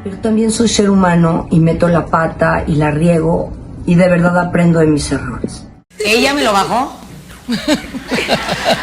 Yo también soy ser humano y meto la pata y la riego y de verdad aprendo de mis errores. ¿Ella me lo bajó?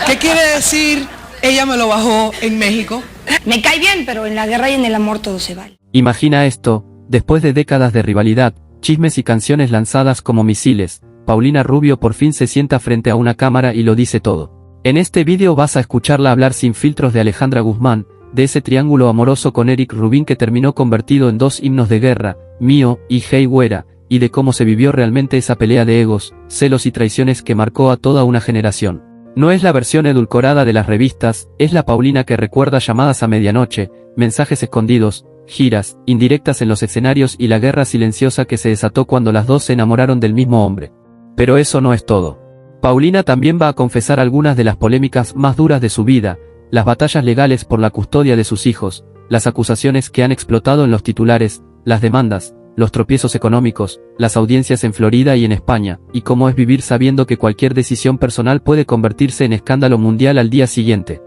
¿Qué quiere decir ella me lo bajó en México? Me cae bien, pero en la guerra y en el amor todo se vale. Imagina esto, después de décadas de rivalidad, chismes y canciones lanzadas como misiles, Paulina Rubio por fin se sienta frente a una cámara y lo dice todo. En este vídeo vas a escucharla hablar sin filtros de Alejandra Guzmán, de ese triángulo amoroso con Eric Rubin que terminó convertido en dos himnos de guerra, Mío y Hey Güera, y de cómo se vivió realmente esa pelea de egos, celos y traiciones que marcó a toda una generación. No es la versión edulcorada de las revistas, es la Paulina que recuerda llamadas a medianoche, mensajes escondidos, giras, indirectas en los escenarios y la guerra silenciosa que se desató cuando las dos se enamoraron del mismo hombre. Pero eso no es todo. Paulina también va a confesar algunas de las polémicas más duras de su vida, las batallas legales por la custodia de sus hijos, las acusaciones que han explotado en los titulares, las demandas, los tropiezos económicos, las audiencias en Florida y en España, y cómo es vivir sabiendo que cualquier decisión personal puede convertirse en escándalo mundial al día siguiente.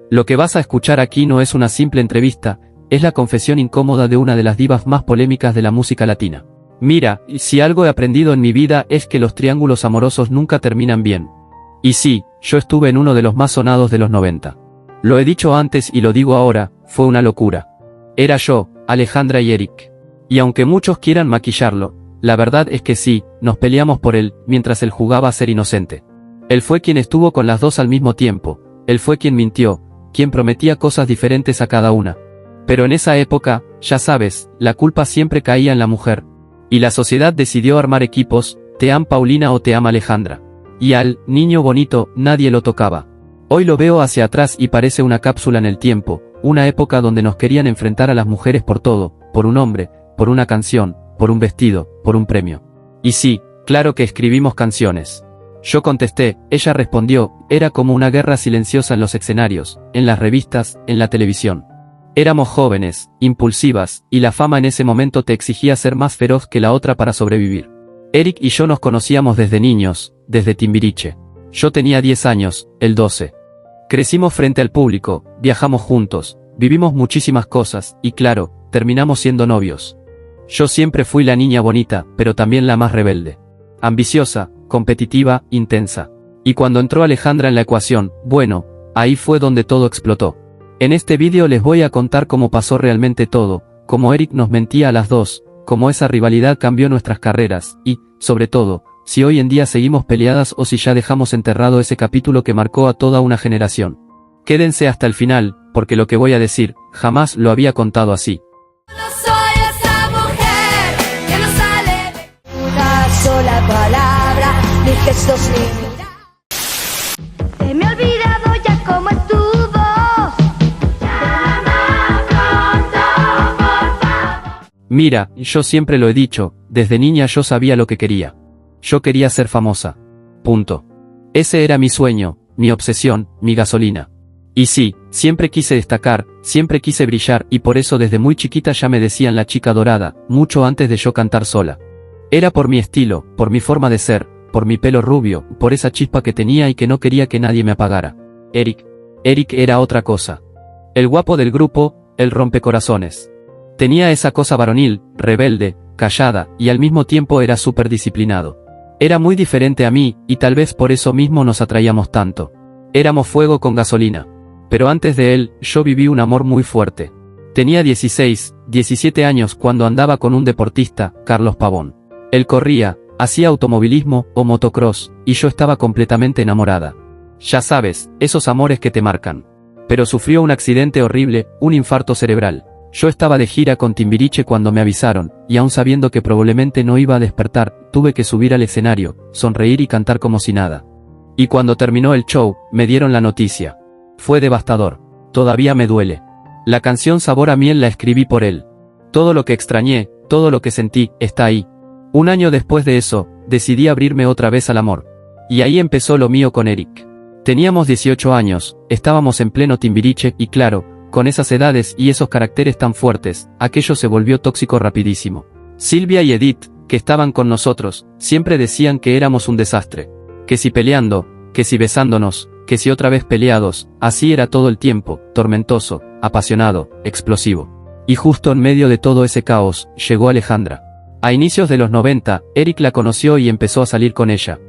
Lo que vas a escuchar aquí no es una simple entrevista, es la confesión incómoda de una de las divas más polémicas de la música latina. Mira, si algo he aprendido en mi vida es que los triángulos amorosos nunca terminan bien. Y sí, yo estuve en uno de los más sonados de los 90. Lo he dicho antes y lo digo ahora, fue una locura. Era yo, Alejandra y Eric. Y aunque muchos quieran maquillarlo, la verdad es que sí, nos peleamos por él, mientras él jugaba a ser inocente. Él fue quien estuvo con las dos al mismo tiempo, él fue quien mintió, quien prometía cosas diferentes a cada una. Pero en esa época, ya sabes, la culpa siempre caía en la mujer. Y la sociedad decidió armar equipos, te am Paulina o te am Alejandra. Y al niño bonito, nadie lo tocaba. Hoy lo veo hacia atrás y parece una cápsula en el tiempo, una época donde nos querían enfrentar a las mujeres por todo, por un hombre, por una canción, por un vestido, por un premio. Y sí, claro que escribimos canciones. Yo contesté, ella respondió, era como una guerra silenciosa en los escenarios, en las revistas, en la televisión. Éramos jóvenes, impulsivas, y la fama en ese momento te exigía ser más feroz que la otra para sobrevivir. Eric y yo nos conocíamos desde niños, desde Timbiriche. Yo tenía 10 años, él 12. Crecimos frente al público, viajamos juntos, vivimos muchísimas cosas, y claro, terminamos siendo novios. Yo siempre fui la niña bonita, pero también la más rebelde. Ambiciosa, competitiva, intensa. Y cuando entró Alejandra en la ecuación, bueno, ahí fue donde todo explotó. En este vídeo les voy a contar cómo pasó realmente todo, cómo Eric nos mentía a las dos, cómo esa rivalidad cambió nuestras carreras, y, sobre todo, si hoy en día seguimos peleadas o si ya dejamos enterrado ese capítulo que marcó a toda una generación. Quédense hasta el final, porque lo que voy a decir, jamás lo había contado así. Sola palabra, ni gestos ni mirar. Se me ha olvidado ya cómo es tu voz. Llama pronto, por favor. Mira, yo siempre lo he dicho, desde niña yo sabía lo que quería. Yo quería ser famosa. Punto. Ese era mi sueño, mi obsesión, mi gasolina. Y sí, siempre quise destacar, siempre quise brillar y por eso desde muy chiquita ya me decían la chica dorada, mucho antes de yo cantar sola. Era por mi estilo, por mi forma de ser, por mi pelo rubio, por esa chispa que tenía y que no quería que nadie me apagara. Eric era otra cosa. El guapo del grupo, el rompecorazones. Tenía esa cosa varonil, rebelde, callada, y al mismo tiempo era súper disciplinado. Era muy diferente a mí, y tal vez por eso mismo nos atraíamos tanto. Éramos fuego con gasolina. Pero antes de él, yo viví un amor muy fuerte. Tenía 16, 17 años cuando andaba con un deportista, Carlos Pavón. Él corría, hacía automovilismo o motocross, y yo estaba completamente enamorada. Ya sabes, esos amores que te marcan. Pero sufrió un accidente horrible, un infarto cerebral. Yo estaba de gira con Timbiriche cuando me avisaron, y aun sabiendo que probablemente no iba a despertar, tuve que subir al escenario, sonreír y cantar como si nada. Y cuando terminó el show, me dieron la noticia. Fue devastador. Todavía me duele. La canción Sabor a Miel la escribí por él. Todo lo que extrañé, todo lo que sentí, está ahí. Un año después de eso, decidí abrirme otra vez al amor. Y ahí empezó lo mío con Eric. Teníamos 18 años, estábamos en pleno Timbiriche y claro, con esas edades y esos caracteres tan fuertes, aquello se volvió tóxico rapidísimo. Silvia y Edith, que estaban con nosotros, siempre decían que éramos un desastre. Que si peleando, que si besándonos, que si otra vez peleados, así era todo el tiempo, tormentoso, apasionado, explosivo. Y justo en medio de todo ese caos, llegó Alejandra. A inicios de los 90, Eric la conoció y empezó a salir con ella.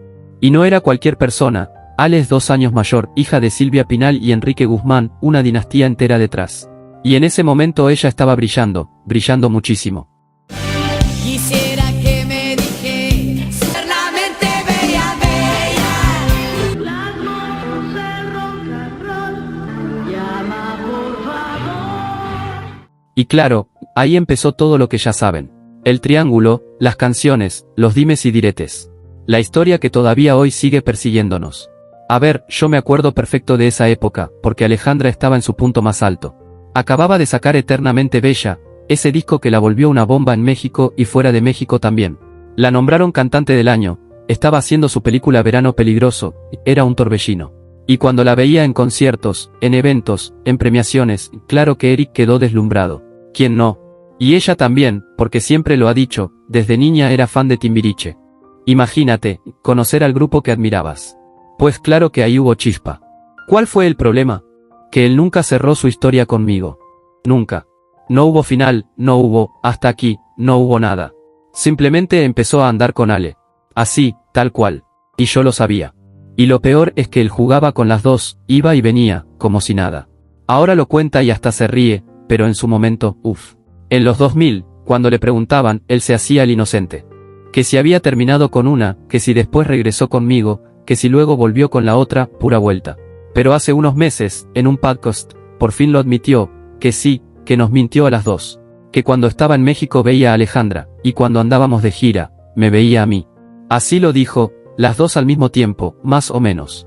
Y no era cualquier persona. Ale es 2 años mayor, hija de Silvia Pinal y Enrique Guzmán, una dinastía entera detrás. Y en ese momento ella estaba brillando muchísimo. Quisiera que me dijeras eternamente bella, bella. Las motos de rock and roll, llama por favor. Y claro, ahí empezó todo lo que ya saben. El triángulo, las canciones, los dimes y diretes. La historia que todavía hoy sigue persiguiéndonos. A ver, yo me acuerdo perfecto de esa época, porque Alejandra estaba en su punto más alto. Acababa de sacar Eternamente Bella, ese disco que la volvió una bomba en México y fuera de México también. La nombraron cantante del año, estaba haciendo su película Verano Peligroso, era un torbellino. Y cuando la veía en conciertos, en eventos, en premiaciones, claro que Eric quedó deslumbrado. ¿Quién no? Y ella también, porque siempre lo ha dicho, desde niña era fan de Timbiriche. Imagínate, conocer al grupo que admirabas. Pues claro que ahí hubo chispa. ¿Cuál fue el problema? Que él nunca cerró su historia conmigo. Nunca. No hubo final, no hubo, hasta aquí, no hubo nada. Simplemente empezó a andar con Ale. Así, tal cual. Y yo lo sabía. Y lo peor es que él jugaba con las dos, iba y venía, como si nada. Ahora lo cuenta y hasta se ríe, pero en su momento, uff. En los 2000, cuando le preguntaban, él se hacía el inocente. Que si había terminado con una, que si después regresó conmigo, que si luego volvió con la otra, pura vuelta. Pero hace unos meses, en un podcast, por fin lo admitió, que sí, que nos mintió a las dos. Que cuando estaba en México veía a Alejandra, y cuando andábamos de gira, me veía a mí. Así lo dijo, las dos al mismo tiempo, más o menos.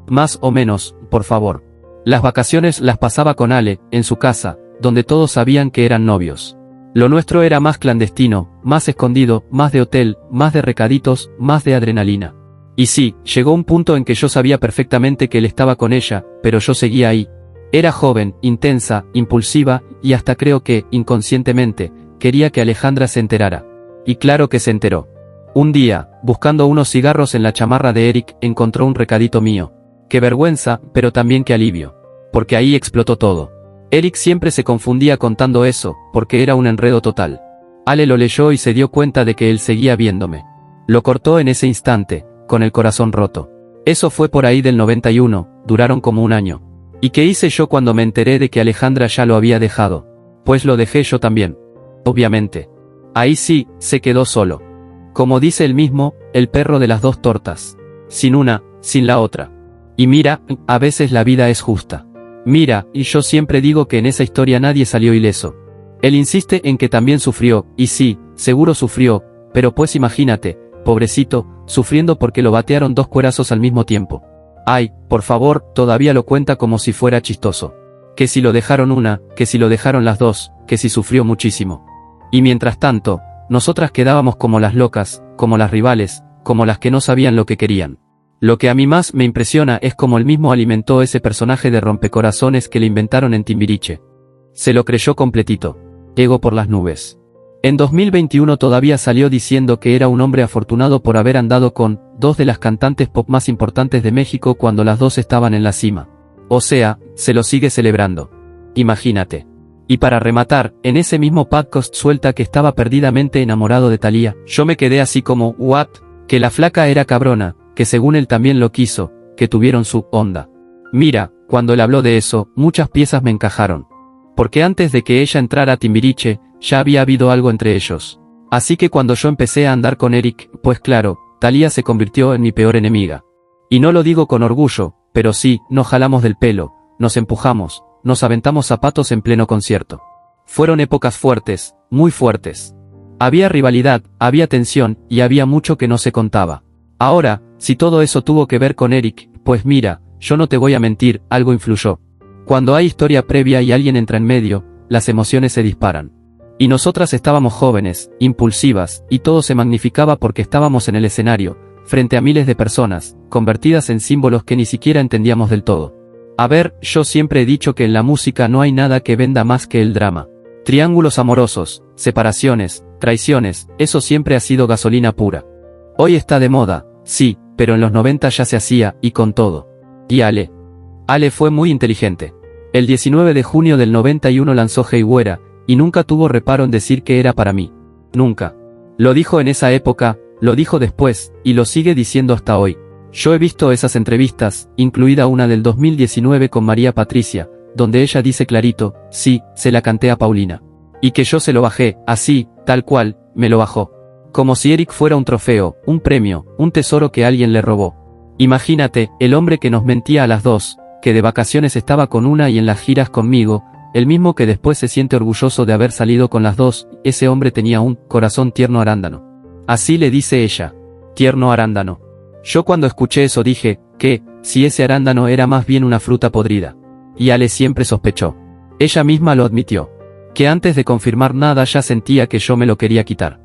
Más o menos, por favor. Las vacaciones las pasaba con Ale, en su casa, donde todos sabían que eran novios. Lo nuestro era más clandestino, más escondido, más de hotel, más de recaditos, más de adrenalina. Y sí, llegó un punto en que yo sabía perfectamente que él estaba con ella, pero yo seguía ahí. Era joven, intensa, impulsiva, y hasta creo que, inconscientemente, quería que Alejandra se enterara. Y claro que se enteró. Un día, buscando unos cigarros en la chamarra de Eric, encontró un recadito mío. Qué vergüenza, pero también qué alivio. Porque ahí explotó todo. Eric siempre se confundía contando eso, porque era un enredo total. Ale lo leyó y se dio cuenta de que él seguía viéndome. Lo cortó en ese instante, con el corazón roto. Eso fue por ahí del 91, duraron como un año. ¿Y qué hice yo cuando me enteré de que Alejandra ya lo había dejado? Pues lo dejé yo también. Obviamente. Ahí sí, se quedó solo. Como dice él mismo, el perro de las dos tortas. Sin una, sin la otra. Y mira, a veces la vida es justa. Mira, y yo siempre digo que en esa historia nadie salió ileso. Él insiste en que también sufrió, y sí, seguro sufrió, pero pues imagínate, pobrecito, sufriendo porque lo batearon 2 cuerazos al mismo tiempo. Ay, por favor, todavía lo cuenta como si fuera chistoso. Que si lo dejaron una, que si lo dejaron las dos, que si sufrió muchísimo. Y mientras tanto, nosotras quedábamos como las locas, como las rivales, como las que no sabían lo que querían. Lo que a mí más me impresiona es cómo él mismo alimentó ese personaje de rompecorazones que le inventaron en Timbiriche. Se lo creyó completito. Ego por las nubes. En 2021 todavía salió diciendo que era un hombre afortunado por haber andado con 2 de las cantantes pop más importantes de México cuando las dos estaban en la cima. O sea, se lo sigue celebrando. Imagínate. Y para rematar, en ese mismo podcast suelta que estaba perdidamente enamorado de Thalía. Yo me quedé así como, ¿what? Que la flaca era cabrona, que según él también lo quiso, que tuvieron su onda. Mira, cuando él habló de eso, muchas piezas me encajaron. Porque antes de que ella entrara a Timbiriche, ya había habido algo entre ellos. Así que cuando yo empecé a andar con Eric, pues claro, Thalía se convirtió en mi peor enemiga. Y no lo digo con orgullo, pero sí, nos jalamos del pelo, nos empujamos, nos aventamos zapatos en pleno concierto. Fueron épocas fuertes, muy fuertes. Había rivalidad, había tensión, y había mucho que no se contaba. Ahora, si todo eso tuvo que ver con Eric, pues mira, yo no te voy a mentir, algo influyó. Cuando hay historia previa y alguien entra en medio, las emociones se disparan. Y nosotras estábamos jóvenes, impulsivas, y todo se magnificaba porque estábamos en el escenario, frente a miles de personas, convertidas en símbolos que ni siquiera entendíamos del todo. A ver, yo siempre he dicho que en la música no hay nada que venda más que el drama. Triángulos amorosos, separaciones, traiciones, eso siempre ha sido gasolina pura. Hoy está de moda, sí, pero en los 90 ya se hacía, y con todo. Y Ale fue muy inteligente. El 19 de junio del 91 lanzó Hey Güera, y nunca tuvo reparo en decir que era para mí. Nunca. Lo dijo en esa época, lo dijo después, y lo sigue diciendo hasta hoy. Yo he visto esas entrevistas, incluida una del 2019 con María Patricia, donde ella dice clarito, sí, se la canté a Paulina. Y que yo se lo bajé, así, tal cual, me lo bajó. Como si Eric fuera un trofeo, un premio, un tesoro que alguien le robó. Imagínate, el hombre que nos mentía a las dos, que de vacaciones estaba con una y en las giras conmigo, el mismo que después se siente orgulloso de haber salido con las dos, ese hombre tenía un corazón tierno arándano. Así le dice ella. Tierno arándano. Yo cuando escuché eso dije, que, si ese arándano era más bien una fruta podrida. Y Ale siempre sospechó. Ella misma lo admitió. Que antes de confirmar nada ya sentía que yo me lo quería quitar.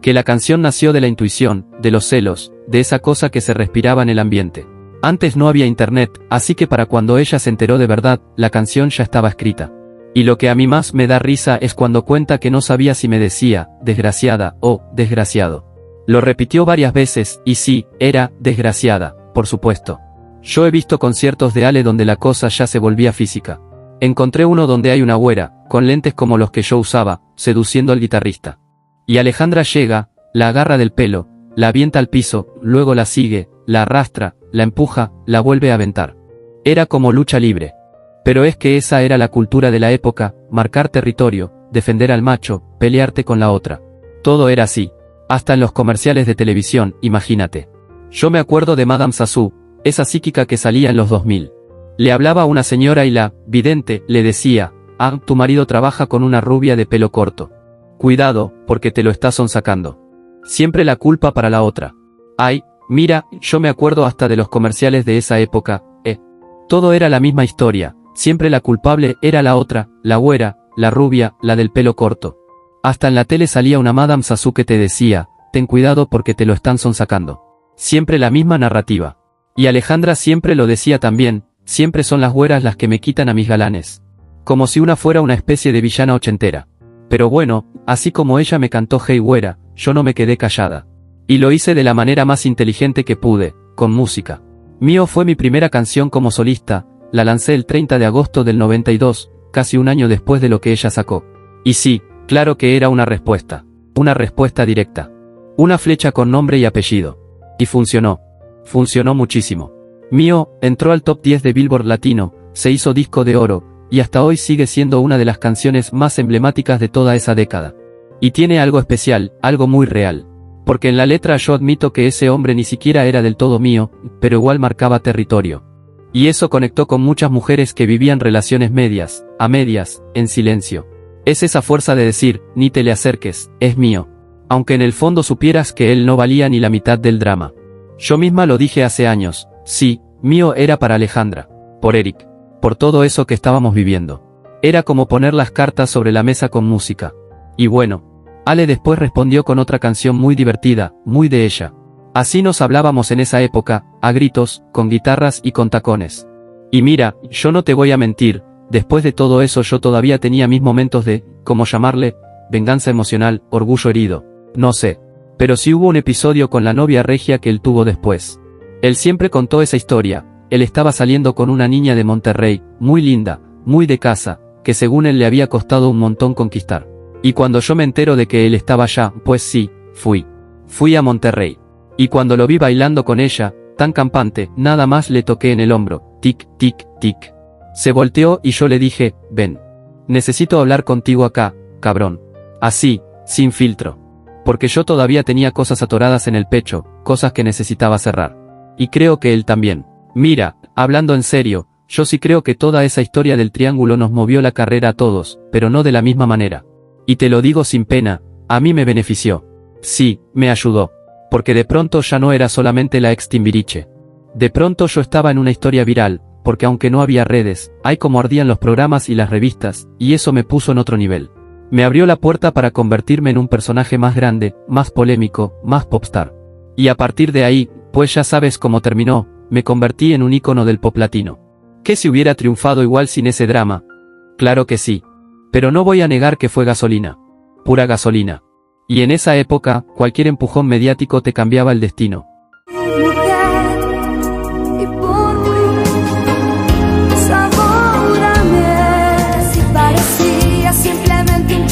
Que la canción nació de la intuición, de los celos, de esa cosa que se respiraba en el ambiente. Antes no había internet, así que para cuando ella se enteró de verdad, la canción ya estaba escrita. Y lo que a mí más me da risa es cuando cuenta que no sabía si me decía, desgraciada, o, desgraciado. Lo repitió varias veces, y sí, era, desgraciada, por supuesto. Yo he visto conciertos de Ale donde la cosa ya se volvía física. Encontré uno donde hay una güera, con lentes como los que yo usaba, seduciendo al guitarrista. Y Alejandra llega, la agarra del pelo, la avienta al piso, luego la sigue, la arrastra, la empuja, la vuelve a aventar. Era como lucha libre. Pero es que esa era la cultura de la época, marcar territorio, defender al macho, pelearte con la otra. Todo era así. Hasta en los comerciales de televisión, imagínate. Yo me acuerdo de Madame Sassou, esa psíquica que salía en los 2000. Le hablaba a una señora y la vidente le decía, ah, tu marido trabaja con una rubia de pelo corto. Cuidado, porque te lo está sonsacando. Siempre la culpa para la otra. Ay, mira, yo me acuerdo hasta de los comerciales de esa época, Todo era la misma historia, siempre la culpable era la otra, la güera, la rubia, la del pelo corto. Hasta en la tele salía una Madame Sassou que te decía, ten cuidado porque te lo están sonsacando. Siempre la misma narrativa. Y Alejandra siempre lo decía también, siempre son las güeras las que me quitan a mis galanes. Como si una fuera una especie de villana ochentera. Pero bueno, así como ella me cantó Hey güera, yo no me quedé callada. Y lo hice de la manera más inteligente que pude, con música. Mío fue mi primera canción como solista, la lancé el 30 de agosto del 92, casi un año después de lo que ella sacó. Y sí, claro que era una respuesta directa. Una flecha con nombre y apellido. Y funcionó. Funcionó muchísimo. Mío, entró al top 10 de Billboard Latino, se hizo disco de oro, y hasta hoy sigue siendo una de las canciones más emblemáticas de toda esa década. Y tiene algo especial, algo muy real. Porque en la letra yo admito que ese hombre ni siquiera era del todo mío, pero igual marcaba territorio. Y eso conectó con muchas mujeres que vivían relaciones medias, a medias, en silencio. Es esa fuerza de decir, ni te le acerques, es mío. Aunque en el fondo supieras que él no valía ni la mitad del drama. Yo misma lo dije hace años, sí, mío era para Alejandra, por Eric, por todo eso que estábamos viviendo. Era como poner las cartas sobre la mesa con música. Y bueno, Ale después respondió con otra canción muy divertida, muy de ella. Así nos hablábamos en esa época, a gritos, con guitarras y con tacones. Y mira, yo no te voy a mentir, después de todo eso yo todavía tenía mis momentos de, ¿cómo llamarle? Venganza emocional, orgullo herido, no sé. Pero sí hubo un episodio con la novia regia que él tuvo después. Él siempre contó esa historia, él estaba saliendo con una niña de Monterrey, muy linda, muy de casa, que según él le había costado un montón conquistar. Y cuando yo me entero de que él estaba allá, pues sí, fui a Monterrey. Y cuando lo vi bailando con ella, tan campante, nada más le toqué en el hombro, tic, tic, tic. Se volteó y yo le dije, ven. Necesito hablar contigo acá, cabrón. Así, sin filtro. Porque yo todavía tenía cosas atoradas en el pecho, cosas que necesitaba cerrar. Y creo que él también. Mira, hablando en serio, yo sí creo que toda esa historia del triángulo nos movió la carrera a todos, pero no de la misma manera. Y te lo digo sin pena, a mí me benefició. Sí, me ayudó. Porque de pronto ya no era solamente la ex Timbiriche. De pronto yo estaba en una historia viral, porque aunque no había redes, hay como ardían los programas y las revistas, y eso me puso en otro nivel. Me abrió la puerta para convertirme en un personaje más grande, más polémico, más popstar. Y a partir de ahí, pues ya sabes cómo terminó, me convertí en un ícono del pop latino. ¿Qué si hubiera triunfado igual sin ese drama? Claro que sí. Pero no voy a negar que fue gasolina. Pura gasolina. Y en esa época, cualquier empujón mediático te cambiaba el destino. Y por mí, sabórame. Si parecía simplemente un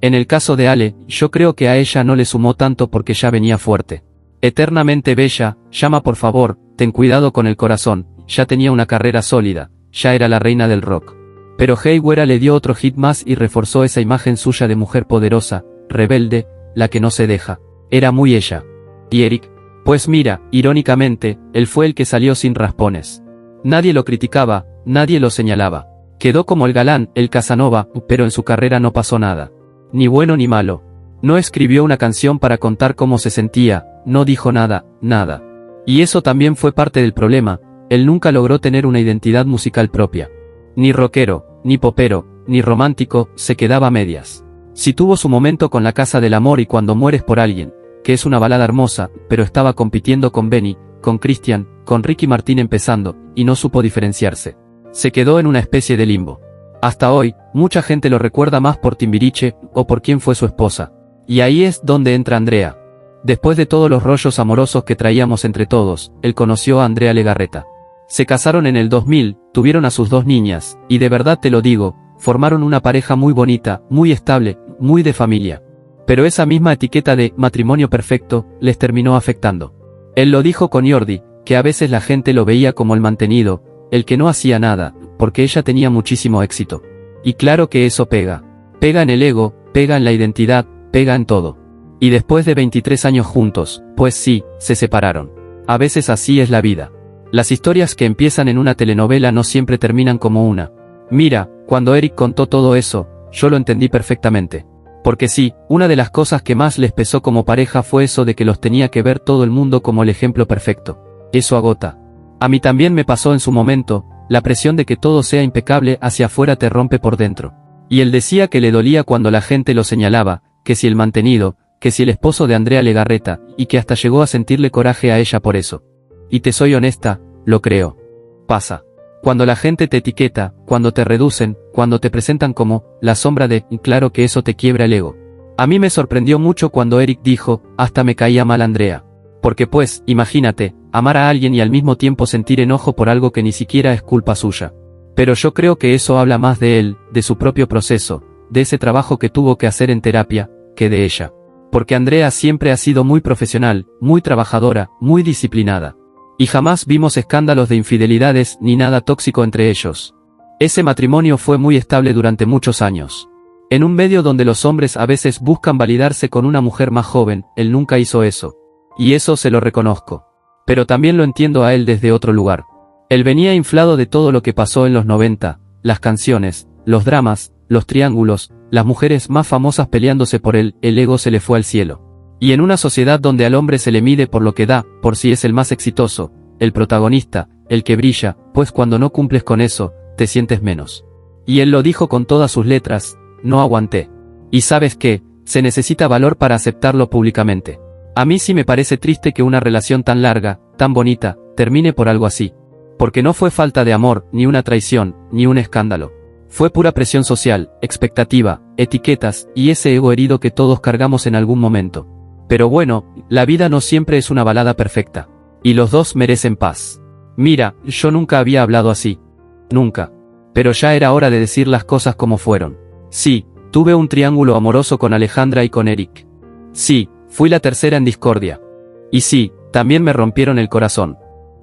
En el caso de Ale, yo creo que a ella no le sumó tanto porque ya venía fuerte. Eternamente bella, llama por favor, ten cuidado con el corazón, ya tenía una carrera sólida, ya era la reina del rock. Pero Hey Güera le dio otro hit más y reforzó esa imagen suya de mujer poderosa, rebelde, la que no se deja. Era muy ella. ¿Y Eric? Pues mira, irónicamente, él fue el que salió sin raspones. Nadie lo criticaba, nadie lo señalaba. Quedó como el galán, el Casanova, pero en su carrera no pasó nada. Ni bueno ni malo. No escribió una canción para contar cómo se sentía, no dijo nada, nada. Y eso también fue parte del problema, él nunca logró tener una identidad musical propia. Ni rockero, ni popero, ni romántico, se quedaba a medias. Sí tuvo su momento con La Casa del Amor y Cuando mueres por alguien, que es una balada hermosa, pero estaba compitiendo con Benny, con Cristian, con Ricky Martin empezando, y no supo diferenciarse. Se quedó en una especie de limbo. Hasta hoy, mucha gente lo recuerda más por Timbiriche, o por quién fue su esposa. Y ahí es donde entra Andrea. Después de todos los rollos amorosos que traíamos entre todos, él conoció a Andrea Legarreta. Se casaron en el 2000, tuvieron a sus 2 niñas, y de verdad te lo digo, formaron una pareja muy bonita, muy estable, muy de familia. Pero esa misma etiqueta de matrimonio perfecto, les terminó afectando. Él lo dijo con Jordi, que a veces la gente lo veía como el mantenido, el que no hacía nada, porque ella tenía muchísimo éxito. Y claro que eso pega. Pega en el ego, pega en la identidad, pega en todo. Y después de 23 años juntos, pues sí, se separaron. A veces así es la vida. Las historias que empiezan en una telenovela no siempre terminan como una. Mira, cuando Eric contó todo eso, yo lo entendí perfectamente. Porque sí, una de las cosas que más les pesó como pareja fue eso de que los tenía que ver todo el mundo como el ejemplo perfecto. Eso agota. A mí también me pasó en su momento, la presión de que todo sea impecable hacia afuera te rompe por dentro. Y él decía que le dolía cuando la gente lo señalaba, que si el mantenido, que si el esposo de Andrea Legarreta, y que hasta llegó a sentirle coraje a ella por eso. Y te soy honesta, lo creo. Pasa. Cuando la gente te etiqueta, cuando te reducen, cuando te presentan como la sombra de, claro que eso te quiebra el ego. A mí me sorprendió mucho cuando Eric dijo, hasta me caía mal Andrea. Porque pues, imagínate, amar a alguien y al mismo tiempo sentir enojo por algo que ni siquiera es culpa suya. Pero yo creo que eso habla más de él, de su propio proceso, de ese trabajo que tuvo que hacer en terapia, que de ella. Porque Andrea siempre ha sido muy profesional, muy trabajadora, muy disciplinada. Y jamás vimos escándalos de infidelidades ni nada tóxico entre ellos. Ese matrimonio fue muy estable durante muchos años. En un medio donde los hombres a veces buscan validarse con una mujer más joven, él nunca hizo eso. Y eso se lo reconozco. Pero también lo entiendo a él desde otro lugar. Él venía inflado de todo lo que pasó en los 90, las canciones, los dramas, los triángulos, las mujeres más famosas peleándose por él, el ego se le fue al cielo. Y en una sociedad donde al hombre se le mide por lo que da, por si es el más exitoso, el protagonista, el que brilla, pues cuando no cumples con eso, te sientes menos. Y él lo dijo con todas sus letras, no aguanté. Y ¿sabes qué? Se necesita valor para aceptarlo públicamente. A mí sí me parece triste que una relación tan larga, tan bonita, termine por algo así. Porque no fue falta de amor, ni una traición, ni un escándalo. Fue pura presión social, expectativa, etiquetas, y ese ego herido que todos cargamos en algún momento. Pero bueno, la vida no siempre es una balada perfecta. Y los dos merecen paz. Mira, yo nunca había hablado así. Nunca. Pero ya era hora de decir las cosas como fueron. Sí, tuve un triángulo amoroso con Alejandra y con Eric. Sí, fui la tercera en discordia. Y sí, también me rompieron el corazón.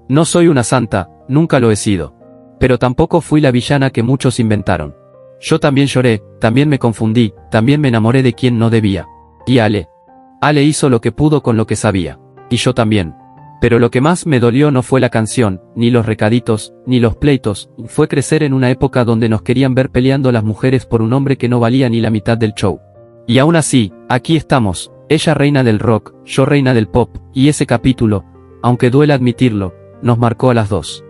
No soy una santa, nunca lo he sido. Pero tampoco fui la villana que muchos inventaron. Yo también lloré, también me confundí, también me enamoré de quien no debía. Y Ale hizo lo que pudo con lo que sabía. Y yo también. Pero lo que más me dolió no fue la canción, ni los recaditos, ni los pleitos, fue crecer en una época donde nos querían ver peleando las mujeres por un hombre que no valía ni la mitad del show. Y aún así, aquí estamos, ella reina del rock, yo reina del pop, y ese capítulo, aunque duela admitirlo, nos marcó a las dos.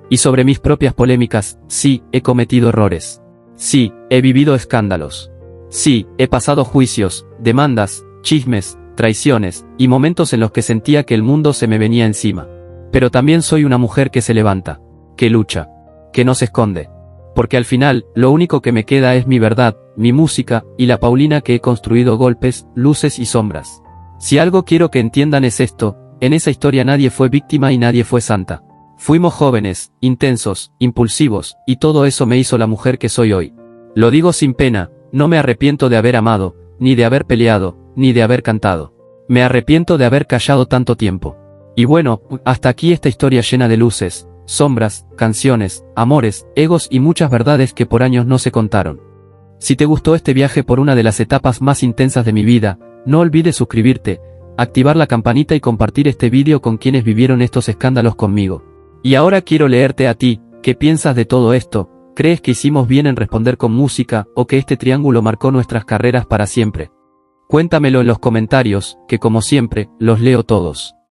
Y sobre mis propias polémicas, sí, he cometido errores. Sí, he vivido escándalos. Sí, he pasado juicios, demandas, chismes, traiciones, y momentos en los que sentía que el mundo se me venía encima. Pero también soy una mujer que se levanta, que lucha, que no se esconde. Porque al final, lo único que me queda es mi verdad, mi música, y la Paulina que he construido golpes, luces y sombras. Si algo quiero que entiendan es esto, en esa historia nadie fue víctima y nadie fue santa. Fuimos jóvenes, intensos, impulsivos, y todo eso me hizo la mujer que soy hoy. Lo digo sin pena, no me arrepiento de haber amado, ni de haber peleado, ni de haber cantado. Me arrepiento de haber callado tanto tiempo. Y bueno, hasta aquí esta historia llena de luces, sombras, canciones, amores, egos y muchas verdades que por años no se contaron. Si te gustó este viaje por una de las etapas más intensas de mi vida, no olvides suscribirte, activar la campanita y compartir este vídeo con quienes vivieron estos escándalos conmigo. Y ahora quiero leerte a ti, ¿qué piensas de todo esto? ¿Crees que hicimos bien en responder con música o que este triángulo marcó nuestras carreras para siempre? Cuéntamelo en los comentarios, que como siempre, los leo todos.